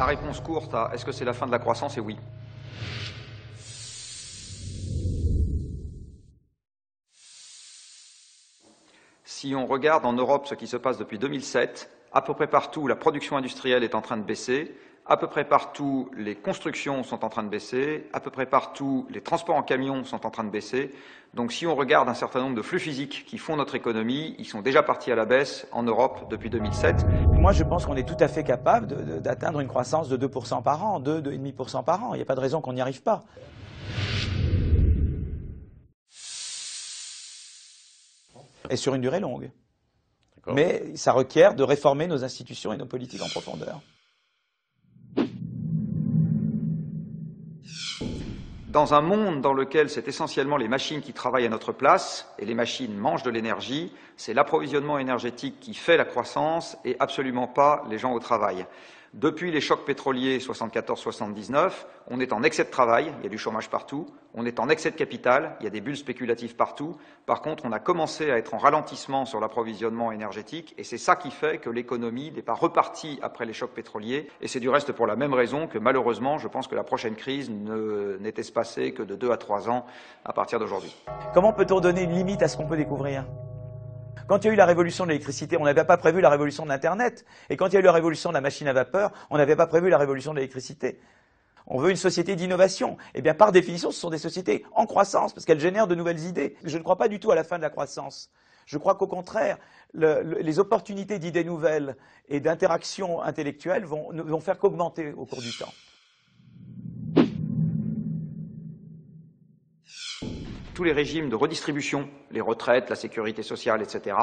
La réponse courte à est-ce que c'est la fin de la croissance est oui. Si on regarde en Europe ce qui se passe depuis 2007, à peu près partout, la production industrielle est en train de baisser, à peu près partout, les constructions sont en train de baisser, à peu près partout, les transports en camion sont en train de baisser. Donc si on regarde un certain nombre de flux physiques qui font notre économie, ils sont déjà partis à la baisse en Europe depuis 2007. Moi, je pense qu'on est tout à fait capable d'atteindre une croissance de 2% par an, 2,5% par an. Il n'y a pas de raison qu'on n'y arrive pas. Et sur une durée longue. Mais ça requiert de réformer nos institutions et nos politiques en profondeur. Dans un monde dans lequel c'est essentiellement les machines qui travaillent à notre place, et les machines mangent de l'énergie, c'est l'approvisionnement énergétique qui fait la croissance et absolument pas les gens au travail. Depuis les chocs pétroliers 74-79, on est en excès de travail, il y a du chômage partout, on est en excès de capital, il y a des bulles spéculatives partout. Par contre, on a commencé à être en ralentissement sur l'approvisionnement énergétique et c'est ça qui fait que l'économie n'est pas repartie après les chocs pétroliers. Et c'est du reste pour la même raison que malheureusement, je pense que la prochaine crise n'est espacée que de 2 à 3 ans à partir d'aujourd'hui. Comment peut-on donner une limite à ce qu'on peut découvrir ? Quand il y a eu la révolution de l'électricité, on n'avait pas prévu la révolution de l'Internet. Et quand il y a eu la révolution de la machine à vapeur, on n'avait pas prévu la révolution de l'électricité. On veut une société d'innovation. Eh bien, par définition, ce sont des sociétés en croissance, parce qu'elles génèrent de nouvelles idées. Je ne crois pas du tout à la fin de la croissance. Je crois qu'au contraire, les opportunités d'idées nouvelles et d'interactions intellectuelles ne vont faire qu'augmenter au cours du temps. Tous les régimes de redistribution, les retraites, la sécurité sociale, etc.,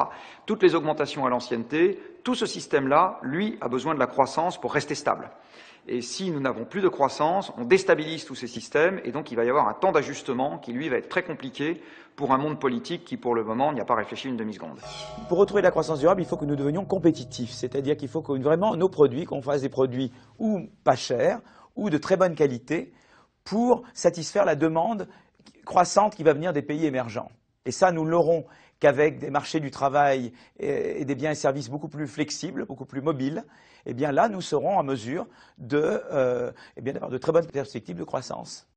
toutes les augmentations à l'ancienneté, tout ce système-là, lui, a besoin de la croissance pour rester stable. Et si nous n'avons plus de croissance, on déstabilise tous ces systèmes et donc il va y avoir un temps d'ajustement qui, lui, va être très compliqué pour un monde politique qui, pour le moment, n'y a pas réfléchi une demi-seconde. Pour retrouver la croissance durable, il faut que nous devenions compétitifs, c'est-à-dire qu'il faut que vraiment nos produits, qu'on fasse des produits ou pas chers ou de très bonne qualité pour satisfaire la demande croissante qui va venir des pays émergents. Et ça, nous l'aurons qu'avec des marchés du travail et des biens et services beaucoup plus flexibles, beaucoup plus mobiles. Eh bien là, nous serons en mesure d'avoir de très bonnes perspectives de croissance.